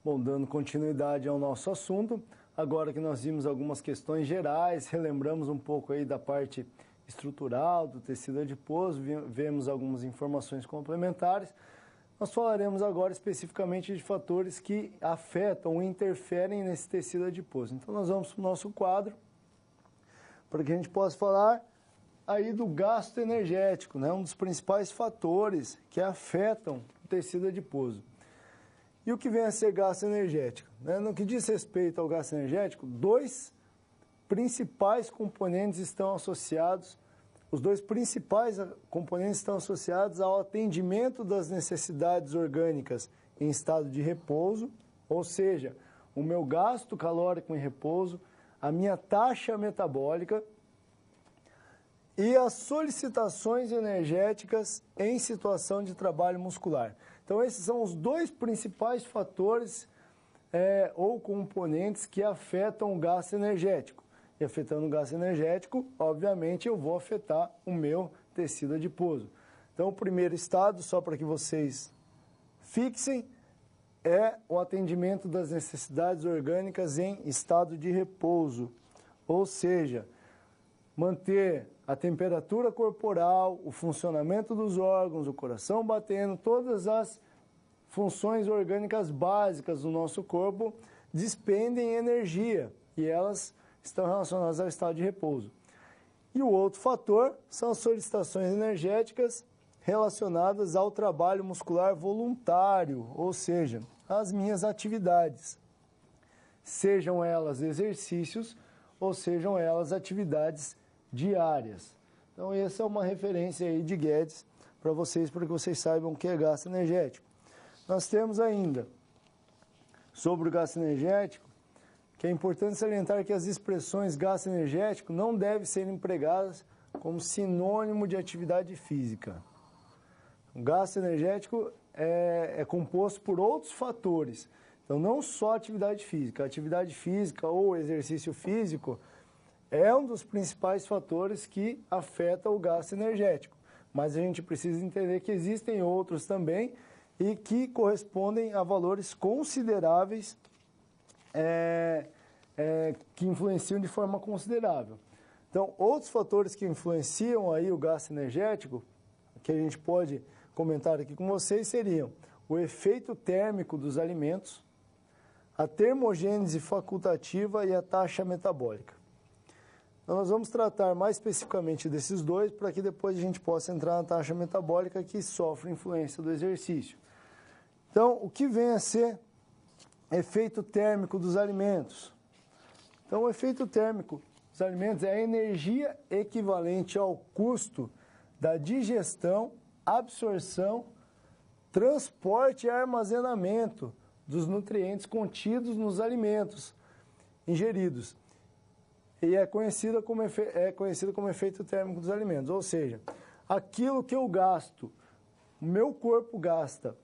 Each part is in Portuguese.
Bom, dando continuidade ao nosso assunto, agora que nós vimos algumas questões gerais, relembramos um pouco aí da parte estrutural do tecido adiposo, vemos algumas informações complementares, nós falaremos agora especificamente de fatores que afetam ou interferem nesse tecido adiposo. Então, nós vamos para o nosso quadro, para que a gente possa falar aí do gasto energético, né? Um dos principais fatores que afetam o tecido adiposo. E o que vem a ser gasto energético? Né? No que diz respeito ao gasto energético, os dois principais componentes estão associados ao atendimento das necessidades orgânicas em estado de repouso, ou seja, o meu gasto calórico em repouso, a minha taxa metabólica e as solicitações energéticas em situação de trabalho muscular. Então, esses são os dois principais fatores ou componentes que afetam o gasto energético. E afetando o gasto energético, obviamente, eu vou afetar o meu tecido adiposo. Então, o primeiro estado, só para que vocês fixem, é o atendimento das necessidades orgânicas em estado de repouso. Ou seja, manter a temperatura corporal, o funcionamento dos órgãos, o coração batendo, todas as funções orgânicas básicas do nosso corpo despendem energia e elas estão relacionadas ao estado de repouso. E o outro fator são as solicitações energéticas relacionadas ao trabalho muscular voluntário, ou seja, as minhas atividades, sejam elas exercícios ou sejam elas atividades diárias. Então, essa é uma referência aí de Guedes para que vocês saibam o que é gasto energético. Nós temos ainda, sobre o gasto energético, que é importante salientar que as expressões gasto energético não devem ser empregadas como sinônimo de atividade física. O gasto energético é composto por outros fatores. Então, não só atividade física. A atividade física ou exercício físico é um dos principais fatores que afeta o gasto energético. Mas a gente precisa entender que existem outros também e que correspondem a valores consideráveis que influenciam de forma considerável. Então, outros fatores que influenciam aí o gasto energético, que a gente pode comentar aqui com vocês, seriam o efeito térmico dos alimentos, a termogênese facultativa e a taxa metabólica. Então, nós vamos tratar mais especificamente desses dois, para que depois a gente possa entrar na taxa metabólica que sofre influência do exercício. Então, o que vem a ser efeito térmico dos alimentos? Então, o efeito térmico dos alimentos é a energia equivalente ao custo da digestão, absorção, transporte e armazenamento dos nutrientes contidos nos alimentos ingeridos. E é conhecido como efeito térmico dos alimentos. Ou seja, aquilo que eu gasto, o meu corpo gasta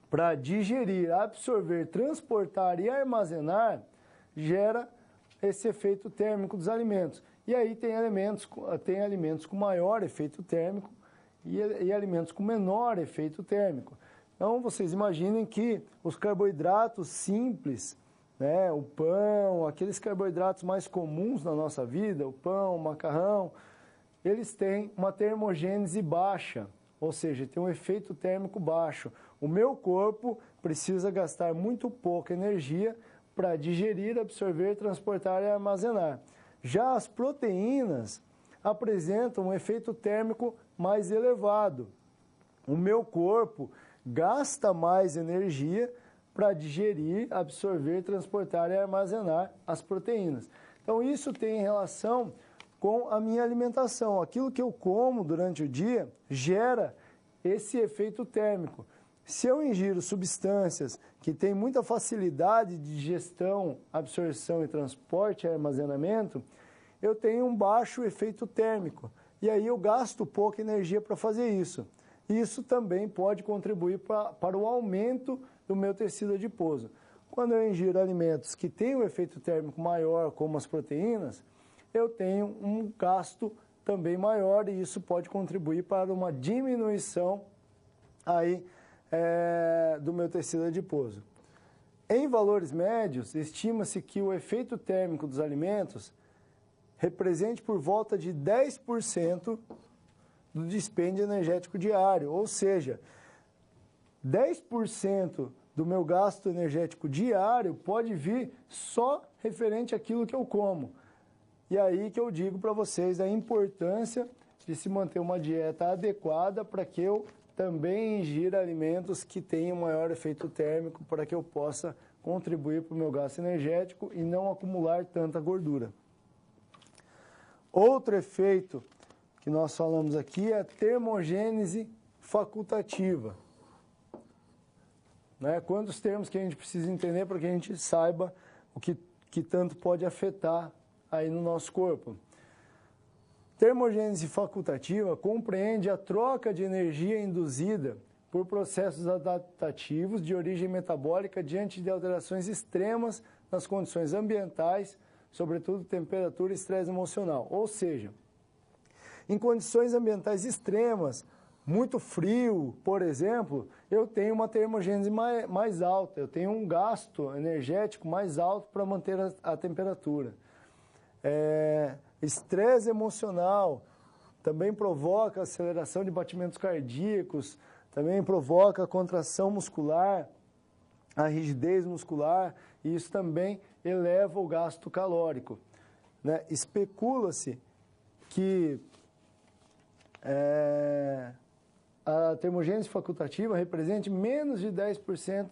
para digerir, absorver, transportar e armazenar, gera esse efeito térmico dos alimentos. E aí tem alimentos com maior efeito térmico e alimentos com menor efeito térmico. Então, vocês imaginem que os carboidratos simples, né, o pão, aqueles carboidratos mais comuns na nossa vida, o pão, o macarrão, eles têm uma termogênese baixa, ou seja, tem um efeito térmico baixo. O meu corpo precisa gastar muito pouca energia para digerir, absorver, transportar e armazenar. Já as proteínas apresentam um efeito térmico mais elevado. O meu corpo gasta mais energia para digerir, absorver, transportar e armazenar as proteínas. Então, isso tem relação com a minha alimentação. Aquilo que eu como durante o dia gera esse efeito térmico. Se eu ingiro substâncias que têm muita facilidade de digestão, absorção e transporte e armazenamento, eu tenho um baixo efeito térmico. E aí eu gasto pouca energia para fazer isso. Isso também pode contribuir para o aumento do meu tecido adiposo. Quando eu ingiro alimentos que têm um efeito térmico maior, como as proteínas, eu tenho um gasto também maior e isso pode contribuir para uma diminuição aí, do meu tecido adiposo. Em valores médios, estima-se que o efeito térmico dos alimentos represente por volta de 10% do dispêndio energético diário, ou seja, 10% do meu gasto energético diário pode vir só referente àquilo que eu como. E aí que eu digo para vocês a importância de se manter uma dieta adequada para que eu também ingira alimentos que tenham maior efeito térmico para que eu possa contribuir para o meu gasto energético e não acumular tanta gordura. Outro efeito que nós falamos aqui é a termogênese facultativa. Quantos termos que a gente precisa entender para que a gente saiba o que tanto pode afetar aí no nosso corpo. Termogênese facultativa compreende a troca de energia induzida por processos adaptativos de origem metabólica diante de alterações extremas nas condições ambientais, sobretudo temperatura e estresse emocional. Ou seja, em condições ambientais extremas, muito frio, por exemplo, eu tenho uma termogênese mais alta, eu tenho um gasto energético mais alto para manter a temperatura. Estresse emocional também provoca aceleração de batimentos cardíacos, também provoca contração muscular, a rigidez muscular, e isso também eleva o gasto calórico. Especula-se que a termogênese facultativa represente menos de 10%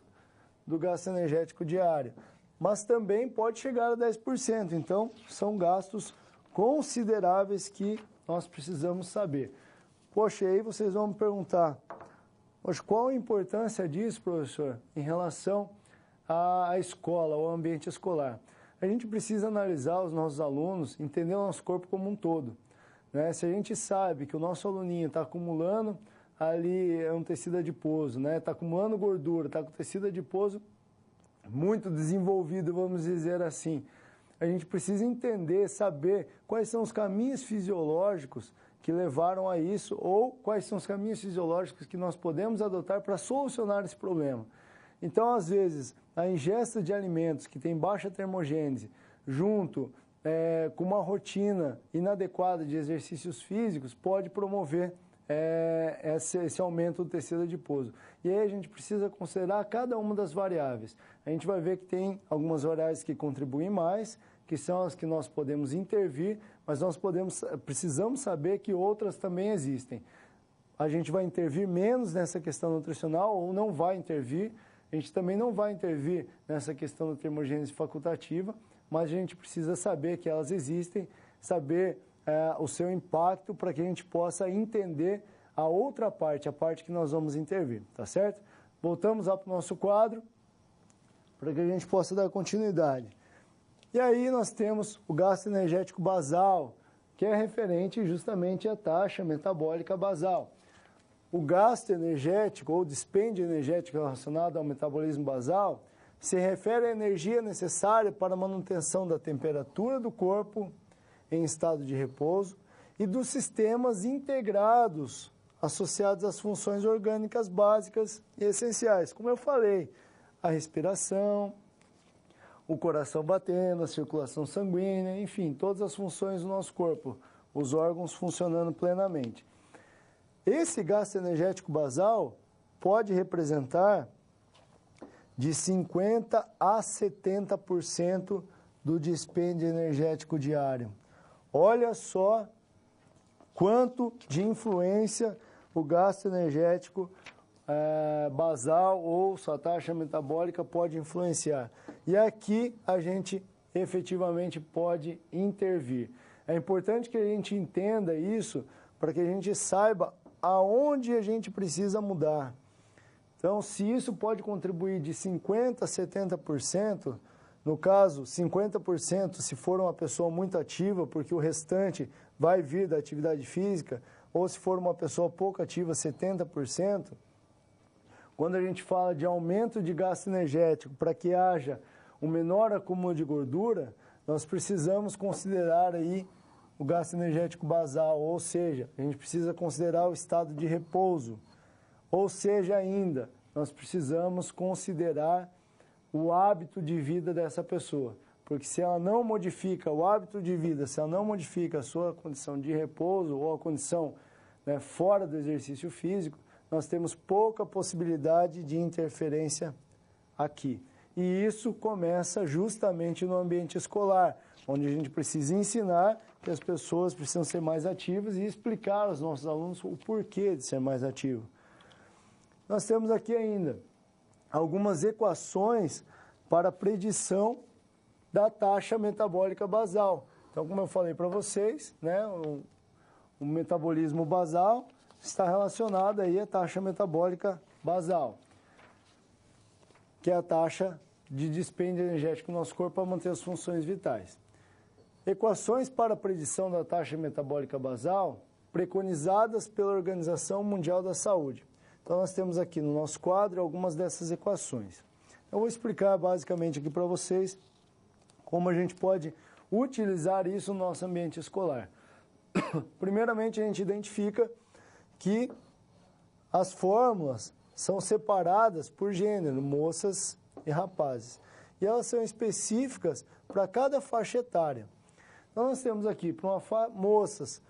do gasto energético diário, mas também pode chegar a 10%. Então, são gastos consideráveis que nós precisamos saber. Poxa, aí vocês vão me perguntar, poxa, qual a importância disso, professor, em relação à escola, ao ambiente escolar? A gente precisa analisar os nossos alunos, entender o nosso corpo como um todo. Se a gente sabe que o nosso aluninho está acumulando ali um tecido adiposo, está acumulando gordura, está com tecido adiposo muito desenvolvido, vamos dizer assim, a gente precisa entender, saber quais são os caminhos fisiológicos que levaram a isso ou quais são os caminhos fisiológicos que nós podemos adotar para solucionar esse problema. Então, às vezes, a ingesta de alimentos que tem baixa termogênese, junto com uma rotina inadequada de exercícios físicos, pode promover esse aumento do tecido adiposo. E aí a gente precisa considerar cada uma das variáveis. A gente vai ver que tem algumas variáveis que contribuem mais, que são as que nós podemos intervir, mas nós precisamos saber que outras também existem. A gente vai intervir menos nessa questão nutricional ou não vai intervir. A gente também não vai intervir nessa questão da termogênese facultativa, mas a gente precisa saber que elas existem, saber o seu impacto para que a gente possa entender a outra parte, a parte que nós vamos intervir, tá certo? Voltamos lá para o nosso quadro, para que a gente possa dar continuidade. E aí nós temos o gasto energético basal, que é referente justamente à taxa metabólica basal. O gasto energético ou dispêndio energético relacionado ao metabolismo basal se refere à energia necessária para a manutenção da temperatura do corpo em estado de repouso e dos sistemas integrados associados às funções orgânicas básicas e essenciais. Como eu falei, a respiração, o coração batendo, a circulação sanguínea, enfim, todas as funções do nosso corpo, os órgãos funcionando plenamente. Esse gasto energético basal pode representar de 50% a 70% do dispêndio energético diário. Olha só quanto de influência o gasto energético basal ou sua taxa metabólica pode influenciar. E aqui a gente efetivamente pode intervir. É importante que a gente entenda isso para que a gente saiba aonde a gente precisa mudar. Então, se isso pode contribuir de 50% a 70%, no caso, 50% se for uma pessoa muito ativa, porque o restante vai vir da atividade física, ou se for uma pessoa pouco ativa, 70%, quando a gente fala de aumento de gasto energético para que haja um menor acúmulo de gordura, nós precisamos considerar aí o gasto energético basal, ou seja, a gente precisa considerar o estado de repouso, ou seja ainda, nós precisamos considerar o hábito de vida dessa pessoa. Porque se ela não modifica o hábito de vida, se ela não modifica a sua condição de repouso ou a condição, né, fora do exercício físico, nós temos pouca possibilidade de interferência aqui. E isso começa justamente no ambiente escolar, onde a gente precisa ensinar que as pessoas precisam ser mais ativas e explicar aos nossos alunos o porquê de ser mais ativo. Nós temos aqui ainda algumas equações para a predição da taxa metabólica basal. Então, como eu falei para vocês, né, o metabolismo basal está relacionado aí à taxa metabólica basal, que é a taxa de dispêndio energético do nosso corpo para manter as funções vitais. Equações para a predição da taxa metabólica basal preconizadas pela Organização Mundial da Saúde. Então, nós temos aqui no nosso quadro algumas dessas equações. Eu vou explicar basicamente aqui para vocês como a gente pode utilizar isso no nosso ambiente escolar. Primeiramente, a gente identifica que as fórmulas são separadas por gênero, moças e rapazes. E elas são específicas para cada faixa etária. Então, nós temos aqui, para moças,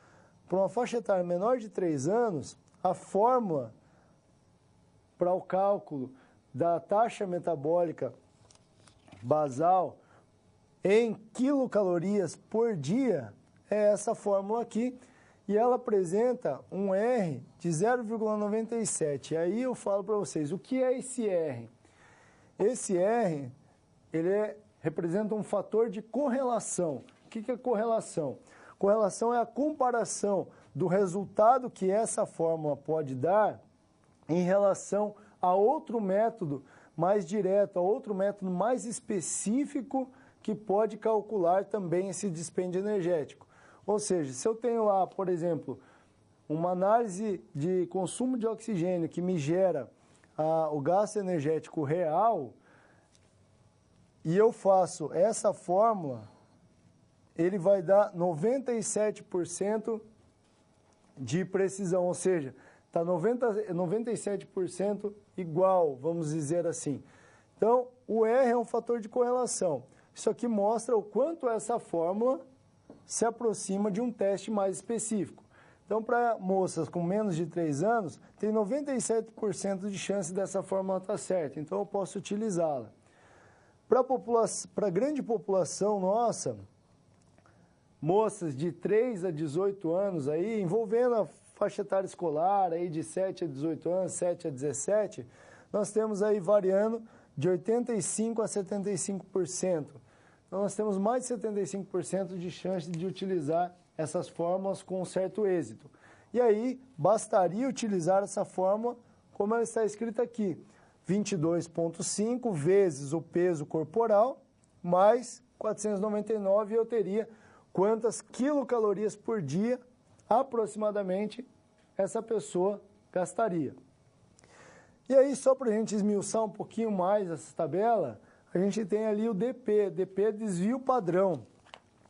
para uma faixa etária menor de 3 anos, a fórmula para o cálculo da taxa metabólica basal em quilocalorias por dia é essa fórmula aqui, e ela apresenta um R de 0,97. Aí eu falo para vocês, o que é esse R? Esse R, representa um fator de correlação. O que é correlação? Correlação é a comparação do resultado que essa fórmula pode dar em relação a outro método mais direto, a outro método mais específico que pode calcular também esse dispêndio energético. Ou seja, se eu tenho lá, por exemplo, uma análise de consumo de oxigênio que me gera o gasto energético real, e eu faço essa fórmula, ele vai dar 97% de precisão, ou seja, está 97% igual, vamos dizer assim. Então, o R é um fator de correlação. Isso aqui mostra o quanto essa fórmula se aproxima de um teste mais específico. Então, para moças com menos de 3 anos, tem 97% de chance dessa fórmula estar certa. Então, eu posso utilizá-la. Para a grande população nossa, moças de 3 a 18 anos, aí, envolvendo a faixa etária escolar aí de 7 a 18 anos, 7 a 17, nós temos aí variando de 85% a 75%. Então, nós temos mais de 75% de chance de utilizar essas fórmulas com um certo êxito. E aí, bastaria utilizar essa fórmula como ela está escrita aqui, 22,5 vezes o peso corporal, mais 499, e eu teria quantas quilocalorias por dia, aproximadamente, essa pessoa gastaria. E aí, só para a gente esmiuçar um pouquinho mais essa tabela, a gente tem ali o DP. DP é desvio padrão.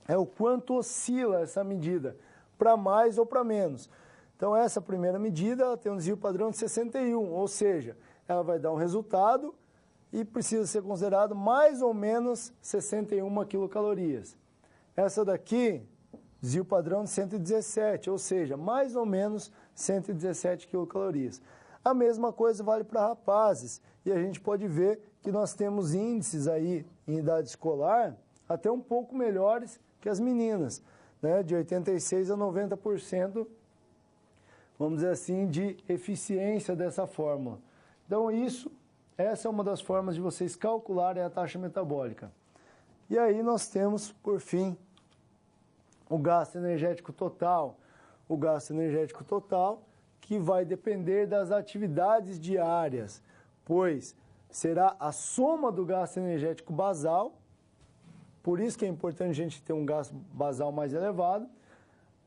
É o quanto oscila essa medida, para mais ou para menos. Então, essa primeira medida ela tem um desvio padrão de 61, ou seja, ela vai dar um resultado e precisa ser considerado mais ou menos 61 quilocalorias. Essa daqui, desvio padrão de 117, ou seja, mais ou menos 117 quilocalorias. A mesma coisa vale para rapazes, e a gente pode ver que nós temos índices aí em idade escolar até um pouco melhores que as meninas, né? De 86% a 90%, vamos dizer assim, de eficiência dessa fórmula. Então, essa é uma das formas de vocês calcularem a taxa metabólica. E aí nós temos, por fim, o gasto energético total. O gasto energético total que vai depender das atividades diárias, pois será a soma do gasto energético basal, por isso que é importante a gente ter um gasto basal mais elevado,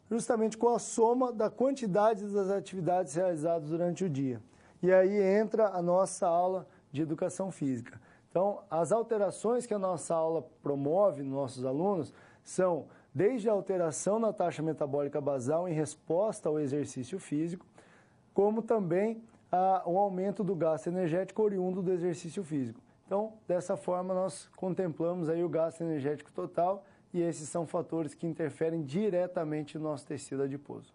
justamente com a soma da quantidade das atividades realizadas durante o dia. E aí entra a nossa aula de educação física. Então, as alterações que a nossa aula promove nos nossos alunos são desde a alteração na taxa metabólica basal em resposta ao exercício físico, como também o aumento do gasto energético oriundo do exercício físico. Então, dessa forma, nós contemplamos aí o gasto energético total e esses são fatores que interferem diretamente no nosso tecido adiposo.